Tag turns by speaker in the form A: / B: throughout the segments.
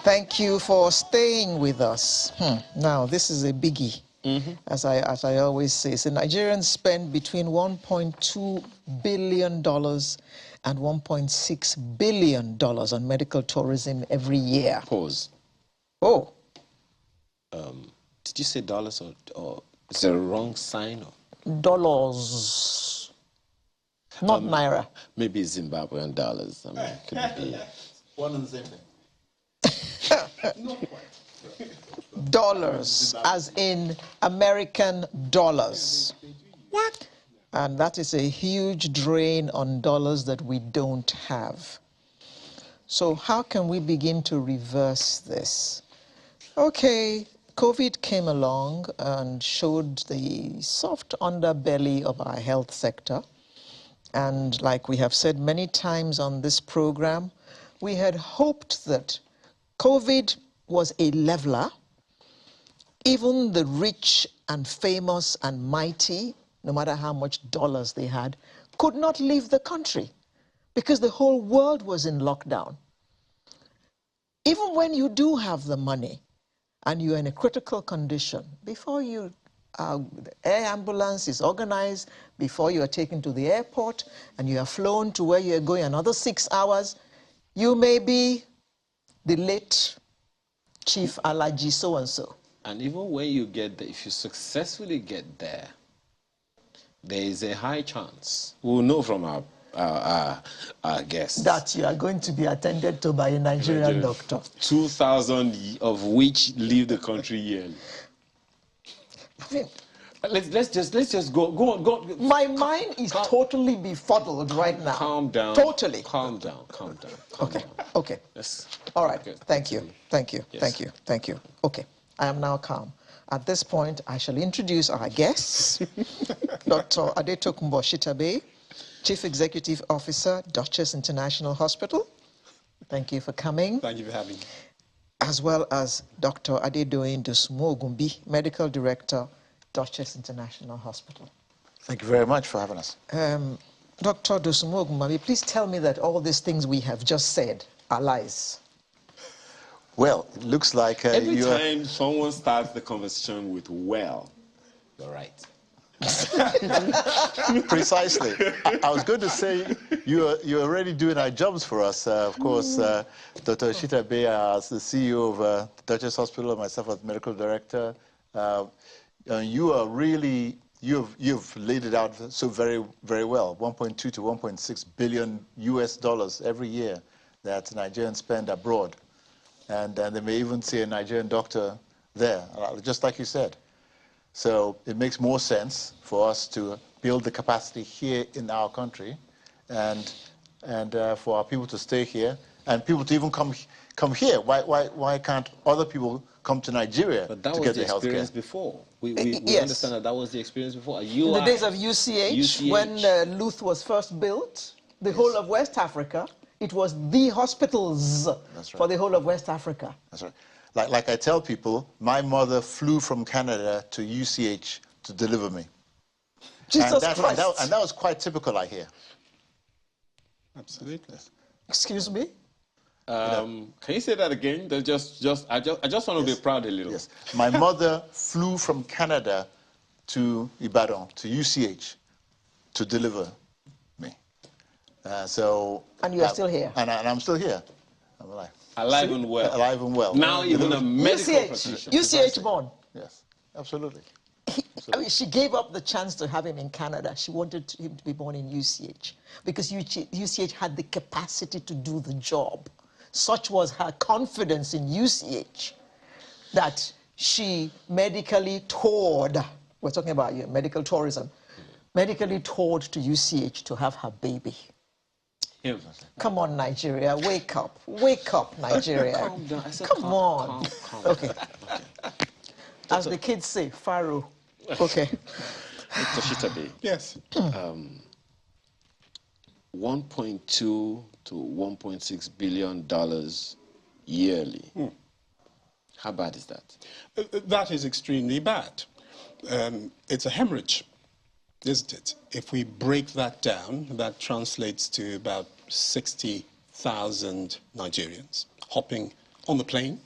A: Thank you for staying with us. Now, this is a biggie. As I always say, so Nigerians spend between $1.2 billion and $1.6 billion on medical tourism every year.
B: Pause.
A: Oh.
B: Did you say dollars or is there a wrong sign? Or?
A: Dollars. Not naira.
B: Maybe Zimbabwean dollars. I mean, could it be?
C: One and the same thing. Not quite.
A: Dollars, as in American dollars.
B: What?
A: And that is a huge drain on dollars that we don't have. So how can we begin to reverse this? Okay, COVID came along and showed the soft underbelly of our health sector. And like we have said many times on this program, we had hoped that COVID was a leveler. Even the rich and famous and mighty, no matter how much dollars they had, could not leave the country because the whole world was in lockdown. Even when you do have the money and you're in a critical condition, before you, the air ambulance is organized, before you are taken to the airport and you are flown to where you're going another 6 hours, you may be the late Chief Alaji so-and-so.
B: And even when you get there, if you successfully get there, there is a high chance, we'll know from our guests,
A: that you are going to be attended to by a Nigerian doctor.
B: 2,000 of which leave the country yearly.
A: I mean,
B: let's just go.
A: My mind is totally befuddled right now.
B: Calm down.
A: Totally.
B: Calm down. Calm down.
A: Okay. Okay.
B: Yes.
A: All right.
B: Okay.
A: Thank you. Thank you.
B: Yes.
A: Thank you. Thank you. Okay. I am now calm. At this point, I shall introduce our guests. Dr. Adetokunbo Shitabe, Chief Executive Officer, Duchess International Hospital. Thank you for coming.
C: Thank you for having me.
A: As well as Dr. Adedoyin Dosunmu-Ogunbi, Medical Director, Duchess International Hospital.
D: Thank you very much for having us.
A: Dr. Dosunmu-Ogunbi, please tell me that all these things we have just said are lies.
D: Well, it looks like
B: every time someone starts the conversation with "well," you're right.
D: Precisely. I was going to say you're already doing our jobs for us. Of course, Dr. Shitabe, as the CEO of the Duchess Hospital, and myself as medical director, you are really you've laid it out so very well. 1.2 to 1.6 billion US dollars every year that Nigerians spend abroad. And they may even see a Nigerian doctor there, just like you said. So it makes more sense for us to build the capacity here in our country, and for our people to stay here, and people to even come here. Why can't other people come to Nigeria to get the health care?
B: But that was the experience before. We
A: yes.
B: understand that was the experience before.
A: In the days of UCH, when Luth was first built, the whole of West Africa, it was the hospitals for the whole of West Africa.
D: That's right. Like I tell people, my mother flew from Canada to UCH to deliver me.
A: Jesus Christ.
D: And that was quite typical, I hear.
C: Absolutely.
A: Excuse me?
B: Can you say that again? I just want to be proud a little.
D: Yes. My mother flew from Canada to Ibadan, to UCH, to deliver me.
A: And you are still here?
D: And I'm still here. I'm alive.
B: Alive and well.
D: Alive and well.
B: Now even a medical profession.
A: UCH born.
D: Yes, absolutely.
A: I mean, she gave up the chance to have him in Canada. She wanted him to be born in UCH because UCH had the capacity to do the job. Such was her confidence in UCH that she medically toured. We're talking about medical tourism. Medically toured to UCH to have her baby.
B: Him.
A: Come on, Nigeria, wake up. Wake up, Nigeria.
B: Calm down. I said
A: Come on.
B: Calm.
A: Okay. As the kids say, Pharaoh. Okay.
B: Dr. Shitabe.
C: Yes.
B: 1.2 to 1.6 billion dollars yearly. How bad is that?
C: That is extremely bad. It's a hemorrhage, isn't it? If we break that down, that translates to about 60,000 Nigerians hopping on the plane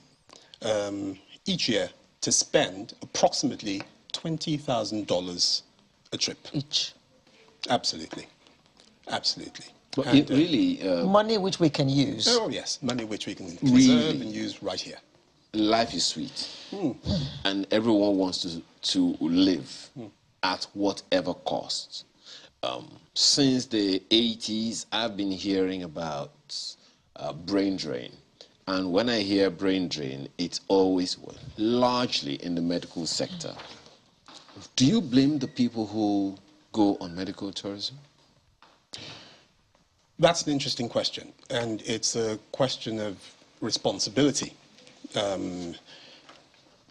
C: each year to spend approximately $20,000 a trip.
A: Each.
C: Absolutely. Absolutely.
B: But
C: And,
B: it really,
A: money which we can use.
C: oh, yes, money which we can
B: Really?
C: preserve and use right here.
B: life is sweet, and everyone wants to live at whatever cost. Since the 80s, I've been hearing about brain drain. And when I hear brain drain, it's always largely in the medical sector. Do you blame the people who go on medical tourism?
C: That's an interesting question, and it's a question of responsibility. And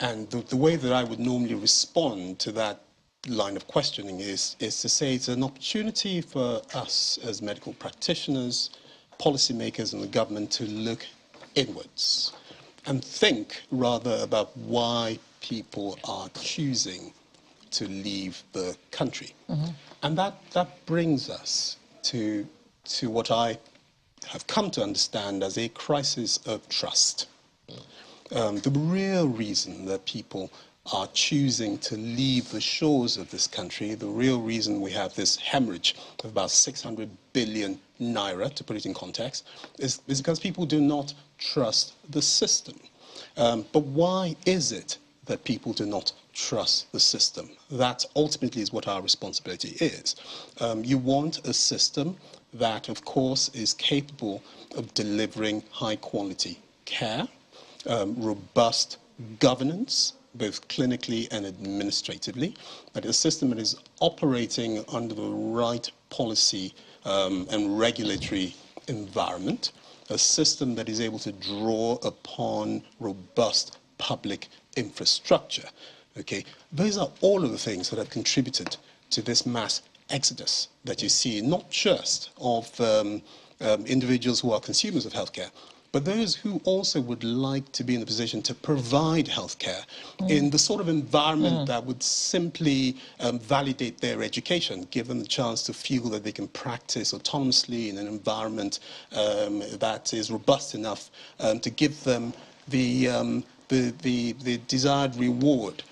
C: the way that I would normally respond to that line of questioning is to say it's an opportunity for us as medical practitioners, policymakers and the government to look inwards and think rather about why people are choosing to leave the country. And that brings us to what I have come to understand as a crisis of trust. The real reason that people are choosing to leave the shores of this country, the real reason we have this hemorrhage of about 600 billion naira, to put it in context, is because people do not trust the system. But why is it that people do not trust the system? That ultimately is what our responsibility is. You want a system that, of course, is capable of delivering high-quality care, robust governance, both clinically and administratively, that a system that is operating under the right policy and regulatory environment, a system that is able to draw upon robust public infrastructure. Okay, those are all of the things that have contributed to this mass exodus that you see, not just of individuals who are consumers of healthcare, but those who also would like to be in the position to provide healthcare in the sort of environment that would simply validate their education, give them the chance to feel that they can practice autonomously in an environment that is robust enough to give them the desired reward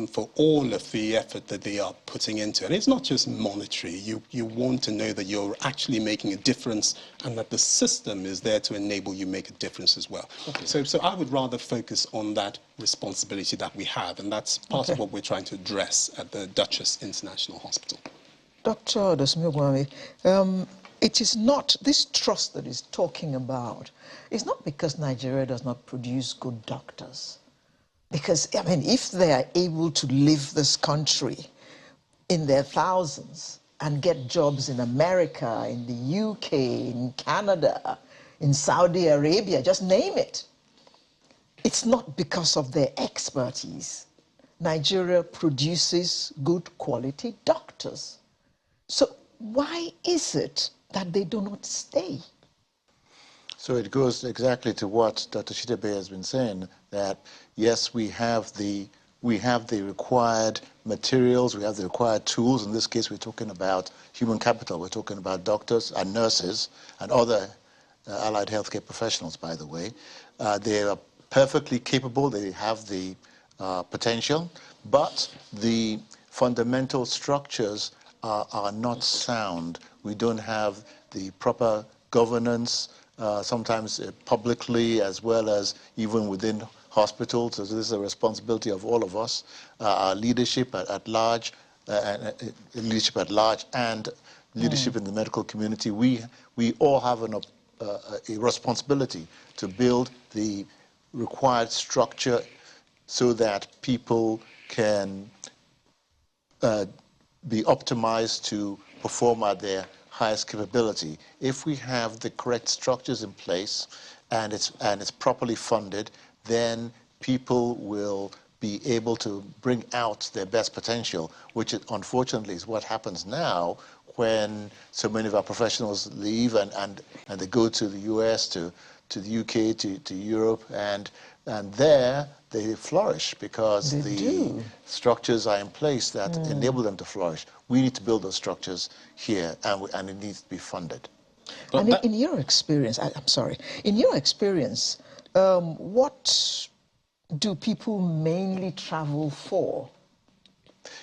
C: for all of the effort that they are putting into it. And it's not just monetary. You want to know that you're actually making a difference and that the system is there to enable you make a difference as well. Okay. So I would rather focus on that responsibility that we have, and that's part of what we're trying to address at the Duchess International Hospital.
A: Dr. Odosumogwami, it is not, this trust that he's talking about, it's not because Nigeria does not produce good doctors. Because, I mean, if they are able to leave this country in their thousands and get jobs in America, in the UK, in Canada, in Saudi Arabia, just name it, it's not because of their expertise. Nigeria produces good quality doctors. So why is it that they do not stay?
D: So it goes exactly to what Dr. Shitabe has been saying, that yes, we have the required materials, we have the required tools. In this case, we're talking about human capital. We're talking about doctors and nurses and other allied healthcare professionals, by the way. They are perfectly capable. They have the potential, but the fundamental structures are not sound. We don't have the proper governance, sometimes publicly as well as even within hospitals. So this is a responsibility of all of us, our leadership at large, leadership and leadership in the medical community. We all have a responsibility to build the required structure so that people can be optimized to perform at their highest capability. If we have the correct structures in place and it's properly funded, then people will be able to bring out their best potential, which unfortunately is what happens now when so many of our professionals leave and they go to the US, to the UK, to Europe, and there they flourish because the structures are in place that enable them to flourish. We need to build those structures here, and it needs to be funded.
A: And in your experience, I'm sorry, in your experience, What do people mainly travel for?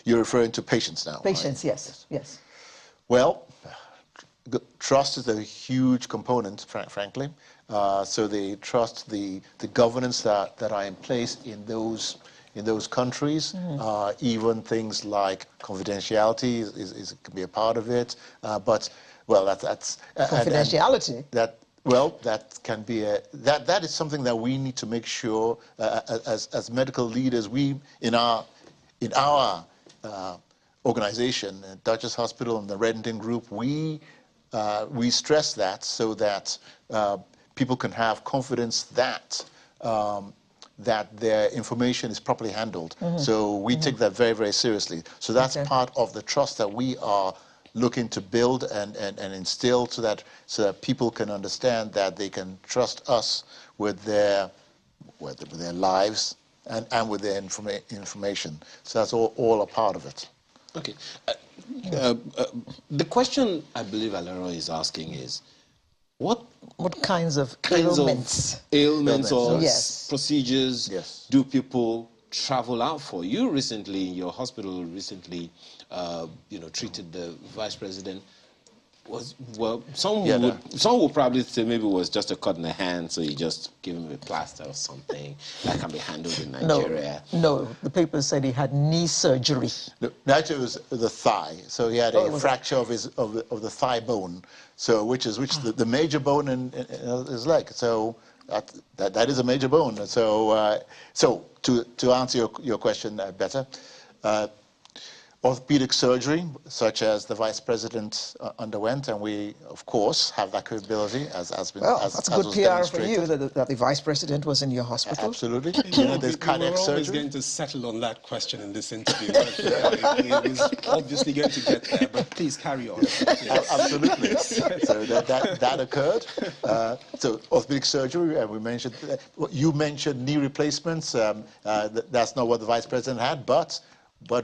D: You're referring to patients now, right?
A: Patients, yes, yes.
D: Well, trust is a huge component, frankly. So they trust the governance that are in place in those countries. Even things like confidentiality can be a part of it. But well, that's
A: Confidentiality.
D: that can be that is something that we need to make sure as medical leaders, we in our organization, Duchess Hospital and the Reddington Group, we stress that so that people can have confidence that that their information is properly handled. So we take that very, very seriously. So that's part of the trust that we are looking to build and instill so that people can understand that they can trust us with their lives and with their information. So that's all a part of it.
B: Okay. The question I believe Alero is asking is, what
A: kinds of
B: ailments or
A: yes.
B: procedures do people travel out for? You recently, in your hospital recently, treated the vice president. Some would probably say maybe it was just a cut in the hand, so you just give him a plaster or something that can be handled in Nigeria.
A: No, the papers said he had knee surgery.
D: No, actually, it was the thigh. So he had a fracture of the thigh bone, so which the major bone in his leg. So that is a major bone. So to answer your question better. Orthopedic surgery, such as the vice president underwent, and we, of course, have that capability as been.
A: Well, that's good PR for you that the vice president was in your hospital.
D: Absolutely.
C: There's cardiac surgery. We're always going to settle on that question in this interview. It was obviously going to get there, but please carry on.
D: Absolutely. So that occurred. So orthopedic surgery, and we mentioned you mentioned knee replacements. That's not what the vice president had, but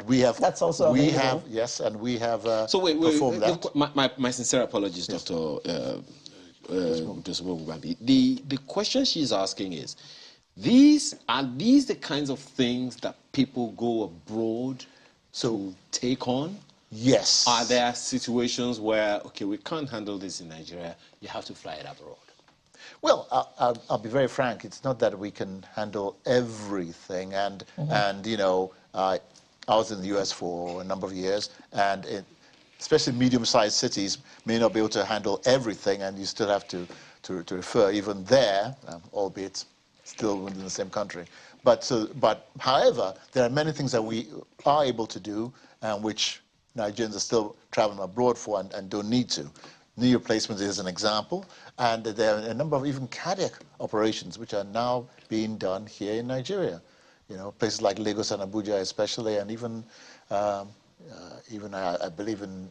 D: we have.
A: That's also
D: we
A: available.
D: have yes, and we have
B: so wait,
D: performed that.
B: My sincere apologies, yes. Dr. The question she's asking is, are these the kinds of things that people go abroad to take on?
D: Yes.
B: Are there situations where we can't handle this in Nigeria, you have to fly it abroad?
D: Well, I'll be very frank. It's not that we can handle everything, and I was in the U.S. for a number of years, and especially medium-sized cities may not be able to handle everything, and you still have to refer even there, albeit still within the same country. But however, there are many things that we are able to do, which Nigerians are still traveling abroad for and don't need to. Knee replacement is an example, and there are a number of even cardiac operations which are now being done here in Nigeria. Places like Lagos and Abuja especially, and even I believe in,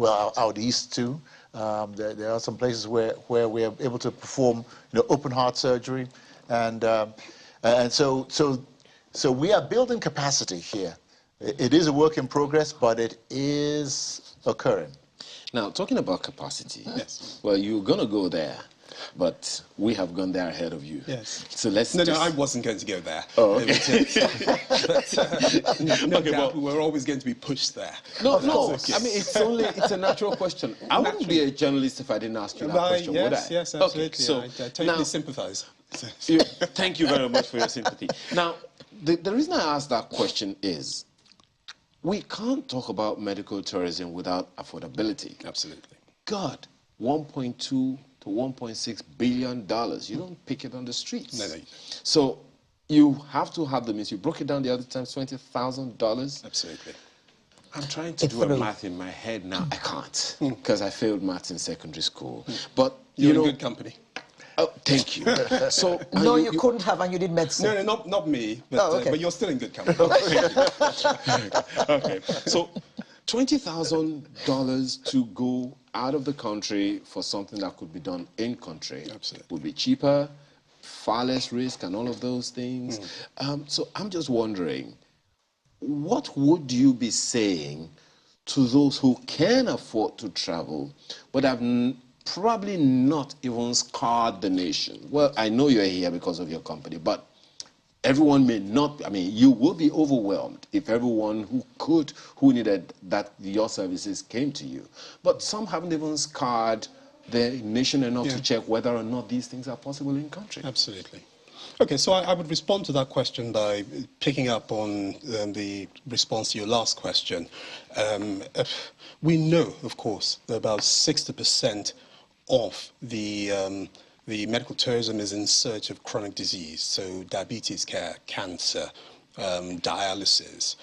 D: out east too. There are some places where we are able to perform, open heart surgery, and so we are building capacity here. It is a work in progress, but it is occurring.
B: Now, talking about capacity, yes. Well, you're going to go there. But we have gone there ahead of you.
C: Yes.
B: So let's.
C: No, I wasn't going to go there.
B: Oh, okay.
C: But we're always going to be pushed there.
B: No. I mean, it's a natural question. I wouldn't be a journalist if I didn't ask you that question, would I?
C: Yes, absolutely.
B: Okay, so
C: I totally sympathize.
B: Thank you very much for your sympathy. Now, the reason I asked that question is, we can't talk about medical tourism without affordability.
C: Absolutely.
B: God, 1.2 to 1.6 billion dollars. You don't pick it on the streets.
C: No.
B: So you have to have the means. You broke it down the other time, $20,000.
C: Absolutely.
B: I'm trying to do a math in my head now. I can't because I failed maths in secondary school. But
C: you're in good company.
B: Oh, thank you. So
A: no, you couldn't have, and you did medicine.
C: No, not me. But, but you're still in good company.
B: Okay. So $20,000 to go out of the country for something that could be done in country would be cheaper, far less risk, and all of those things. So I'm just wondering, what would you be saying to those who can afford to travel but have probably not even scarred the nation. Well, I know you're here because of your company, but everyone may not. I mean, you will be overwhelmed if everyone who needed your services came to you. But some haven't even scarred the nation enough to check whether or not these things are possible in country.
C: Absolutely. Okay, so I would respond to that question by picking up on the response to your last question. We know, of course, that about 60% of the medical tourism is in search of chronic disease, so diabetes care, cancer, dialysis,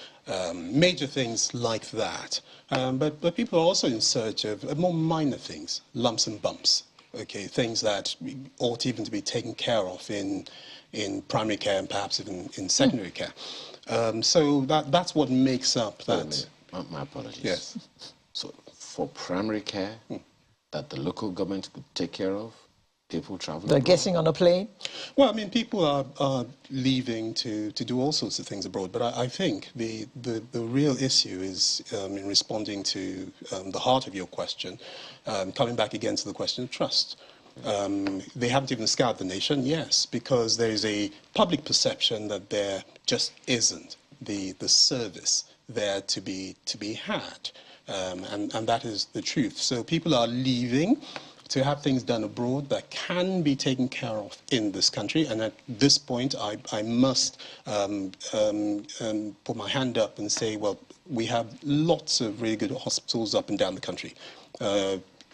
C: major things like that. But people are also in search of more minor things, lumps and bumps, okay, things that ought even to be taken care of in primary care and perhaps even in secondary care. So that's what makes up that.
B: My apologies.
C: Yes.
B: So for primary care that the local government could take care of, people traveling
A: They're
B: abroad?
A: getting on a plane?
C: Well, I mean, people are leaving to do all sorts of things abroad, but I think the real issue is in responding to the heart of your question, coming back again to the question of trust. They haven't even scoured the nation, yes, because there is a public perception that there just isn't the service there to be had, and that is the truth. So people are leaving to have things done abroad that can be taken care of in this country. And at this point, I must put my hand up and say, well, we have lots of really good hospitals up and down the country.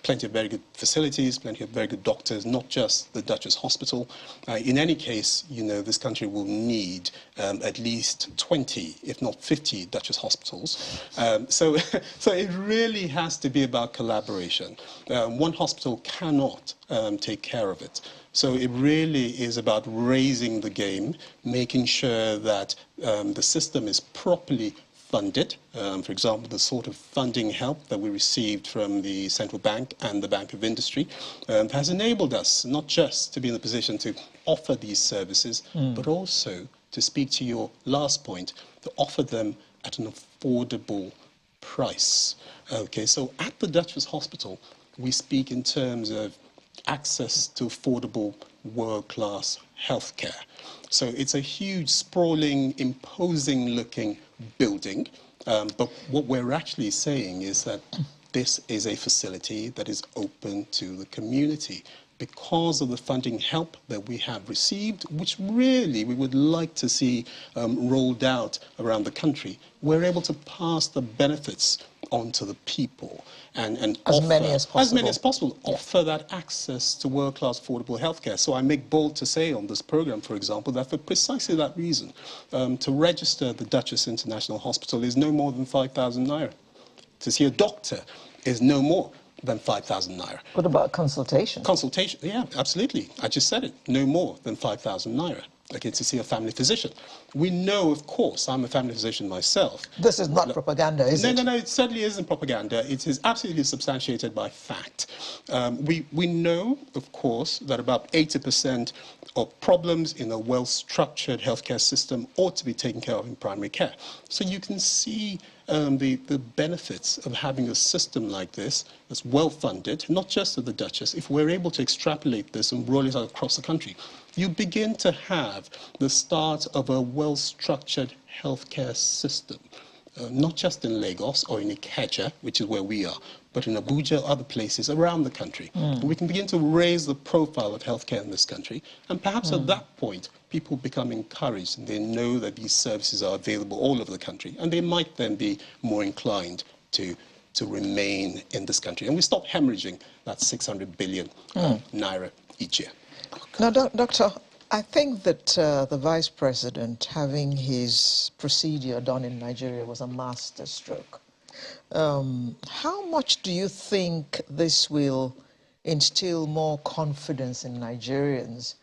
C: Plenty of very good facilities, plenty of very good doctors, not just the Duchess Hospital. In any case, you know, this country will need at least 20, if not 50 Duchess hospitals. So it really has to be about collaboration. One hospital cannot take care of it. So it really is about raising the game, making sure that the system is properly funded. For example, the sort of funding help that we received from the Central Bank and the Bank of Industry has enabled us not just to be in a position to offer these services, but also, to speak to your last point, to offer them at an affordable price. Okay, so at the Duchess Hospital, we speak in terms of access to affordable world-class healthcare. So it's a huge, sprawling, imposing-looking building, but what we're actually saying is that this is a facility that is open to the community because of the funding help that we have received, which really we would like to see rolled out around the country. We're able to pass the benefits onto the people and
A: as
C: offer,
A: many as possible.
C: offer that access to world-class affordable healthcare. So I make bold to say on this program, for example, that for precisely that reason, to register the Duchess International Hospital is no more than 5,000 naira. To see a doctor is no more than 5,000 naira.
A: What about consultation?
C: Consultation, yeah, absolutely. I just said it, no more than 5,000 naira. Okay, to see a family physician. We know, of course, I'm a family physician myself.
A: This is not propaganda, is it?
C: No, it certainly isn't propaganda. It is absolutely substantiated by fact. We know, of course, that about 80% of problems in a well-structured healthcare system ought to be taken care of in primary care. So you can see the benefits of having a system like this that's well-funded, not just at the Duchess. If we're able to extrapolate this and roll it out across the country, you begin to have the start of a well-structured healthcare system, not just in Lagos or in Ikeja, which is where we are, but in Abuja, other places around the country. We can begin to raise the profile of healthcare in this country, and perhaps at that point, people become encouraged and they know that these services are available all over the country, and they might then be more inclined to remain in this country. And we stop hemorrhaging that 600 billion naira each year.
A: Now, Doctor, I think that the Vice President having his procedure done in Nigeria was a masterstroke. How much do you think this will instill more confidence in Nigerians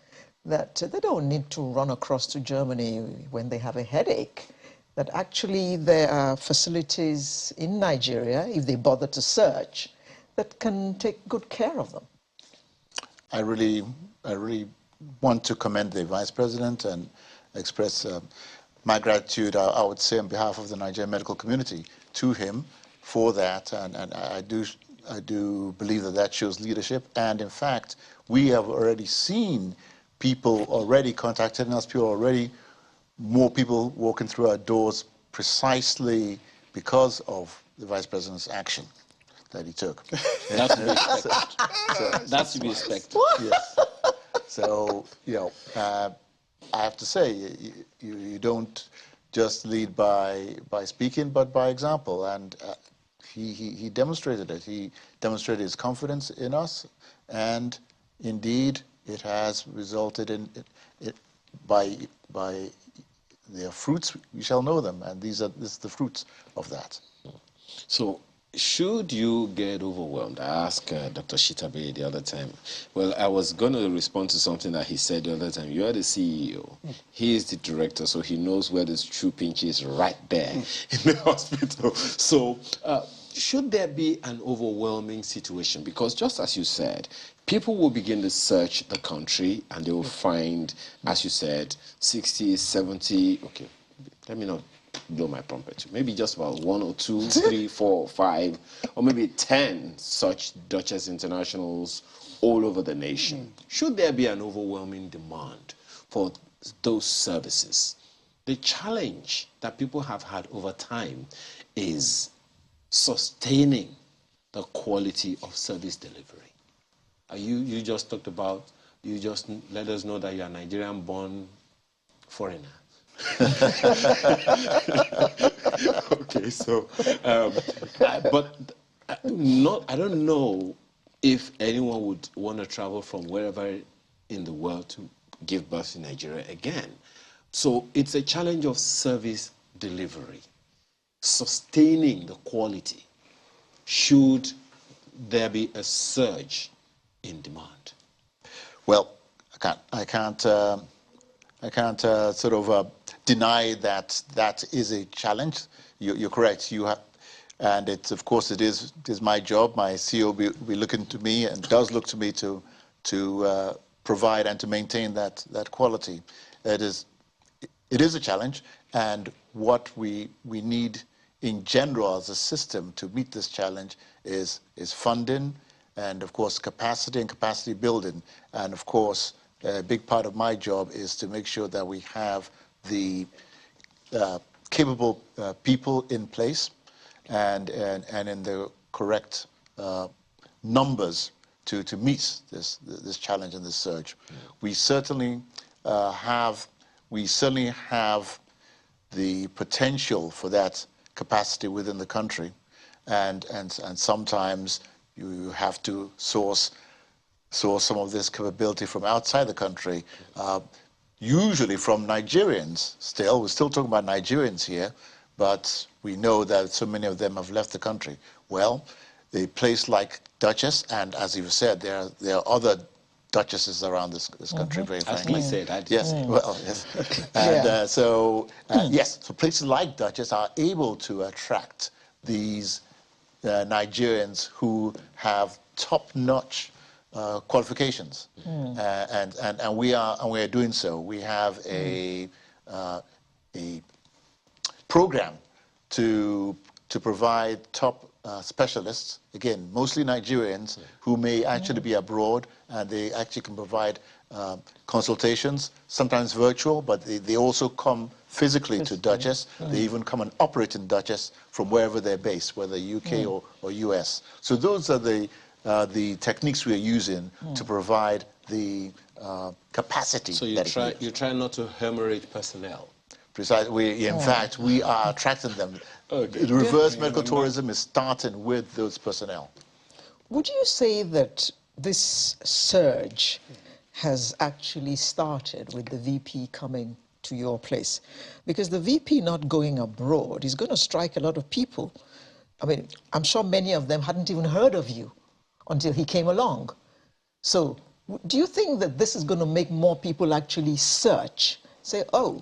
A: that they don't need to run across to Germany when they have a headache, that actually there are facilities in Nigeria, if they bother to search, that can take good care of them?
D: I really want to commend the Vice President and express my gratitude, I would say, on behalf of the Nigerian medical community to him for that. And I do do believe that that shows leadership. And in fact, we have already seen people already contacting us, more people walking through our doors precisely because of the Vice President's action that he took.
B: That's to be expected. That's to be expected.
D: Yes. So, I have to say, you don't just lead by speaking, but by example. And he demonstrated it. He demonstrated his confidence in us, and indeed, it has resulted in by their fruits we shall know them, and this is the fruits of that.
B: So, should you get overwhelmed? I asked Dr. Shitabe the other time. Well, I was going to respond to something that he said the other time. You are the CEO. He is the director, so he knows where the true pinch is right there in the hospital. So, should there be an overwhelming situation? Because just as you said, people will begin to search the country and they will find, as you said, 60, 70, okay, let me not blow my trumpet. Maybe just about 1 or 2, 3, 4, 5, or maybe 10 such Duchess internationals all over the nation. Should there be an overwhelming demand for those services? The challenge that people have had over time is sustaining the quality of service delivery. You just talked about, you just let us know that you're a Nigerian-born foreigner. Okay, so, but I don't know if anyone would want to travel from wherever in the world to give birth in Nigeria again. So it's a challenge of service delivery, sustaining the quality. Should there be a surge in demand?
D: Well, I can't sort of deny that that is a challenge. You're correct. You have, and it's, of course, it is my job. My CEO will be looking to me and does look to me to provide and to maintain that quality. It is a challenge, and what we need in general as a system to meet this challenge is funding, and of course capacity and capacity building, and of course a big part of my job is to make sure that we have the capable people in place and in the correct numbers to meet this challenge and this surge. We certainly have the potential for that capacity within the country, and sometimes you have to source some of this capability from outside the country, usually from Nigerians. We're still talking about Nigerians here, but we know that so many of them have left the country. Well, a place like Duchess, and as you said, there are other duchesses around this country, very frankly.
B: As he said, I did.
D: Yes, well, yes. And so places like Duchess are able to attract these Nigerians who have top-notch qualifications, and we are doing so. We have a program to provide top specialists, again, mostly Nigerians, who may actually be abroad, and they actually can provide consultations, sometimes virtual, but they also come physically to Duchess. They even come and operate in Duchess from wherever they're based, whether UK or US. So those are the techniques we are using to provide the capacity.
B: So you try not to hemorrhage personnel.
D: Precisely. In fact, we are attracting them. The reverse medical tourism is starting with those personnel.
A: Would you say that this surge has actually started with the VP coming to your place? Because the VP not going abroad is going to strike a lot of people. I mean, I'm sure many of them hadn't even heard of you until he came along. So do you think that this is going to make more people actually search, say, oh,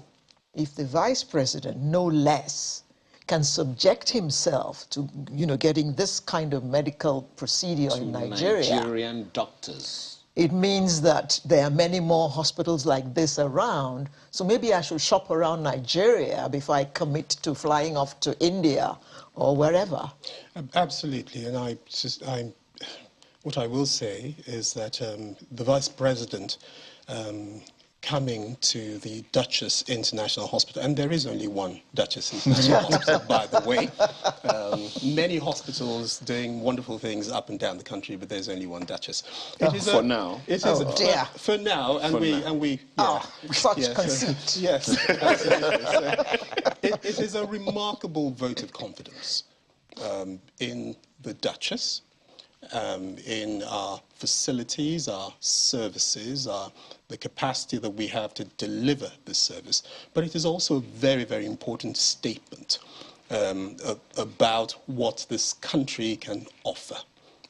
A: if the vice president, no less, can subject himself to, getting this kind of medical procedure in Nigeria.
B: Nigerian doctors.
A: it means that there are many more hospitals like this around. So maybe I should shop around Nigeria before I commit to flying off to India or wherever.
C: Absolutely, and what I will say is that the Vice President coming to the Duchess International Hospital, and there is only one Duchess International Hospital, by the way. Many hospitals doing wonderful things up and down the country, but there's only one Duchess.
B: For now.
C: It is
A: dear.
C: For now, and we
A: Such conceit.
C: Yes, absolutely. So it is a remarkable vote of confidence in the Duchess, in our facilities, our services, the capacity that we have to deliver this service. But it is also a very, very important statement about what this country can offer,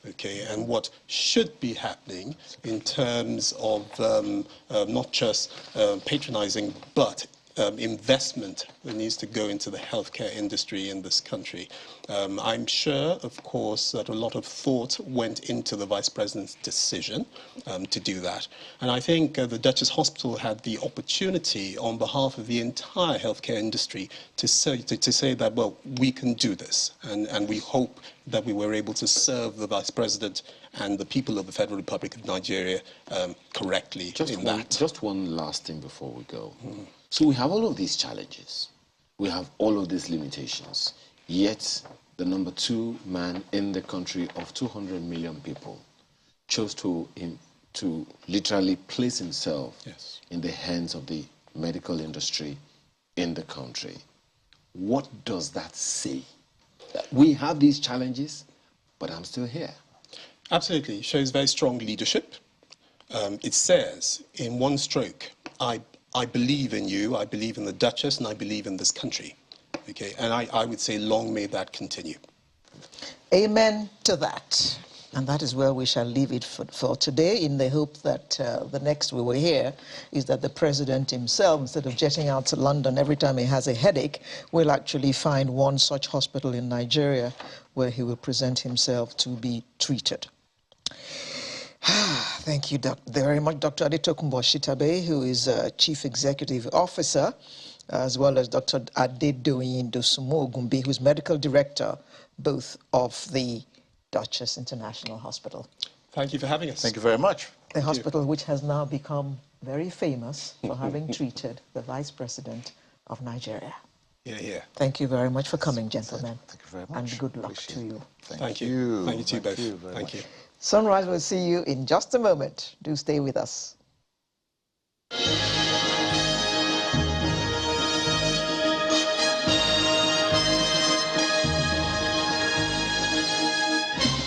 C: okay, and what should be happening in terms of not just patronizing, but investment that needs to go into the healthcare industry in this country. I'm sure, of course, that a lot of thought went into the Vice President's decision to do that. And I think the Duchess Hospital had the opportunity on behalf of the entire healthcare industry to say that, well, we can do this. And we hope that we were able to serve the Vice President and the people of the Federal Republic of Nigeria correctly in that.
B: Just one last thing before we go. So we have all of these challenges. We have all of these limitations. Yet the number 2 man in the country of 200 million people chose to literally place himself in the hands of the medical industry in the country. What does that say? We have these challenges, but I'm still here.
C: Absolutely. It shows very strong leadership. It says, in one stroke, I believe in you, I believe in the Duchess, and I believe in this country. Okay, and I would say long may that continue.
A: Amen to that. And that is where we shall leave it for today, in the hope that the next we will hear is that the President himself, instead of jetting out to London every time he has a headache, will actually find one such hospital in Nigeria where he will present himself to be treated. Thank you very much, Dr. Adetokunbo Shitabe, who is Chief Executive Officer, as well as Dr. Adedoyin Dosunmu Ogunbi, who is Medical Director, both of the Duchess International Hospital.
C: Thank you for having us.
D: Thank you very much.
A: The hospital which has now become very famous for having treated the Vice President of Nigeria.
C: Yeah.
A: Thank you very much for coming, gentlemen.
D: Thank you very much.
A: And good luck to you.
C: Thank you. Thank you to you both. Thank you.
A: Sunrise will see you in just a moment. Do stay with us.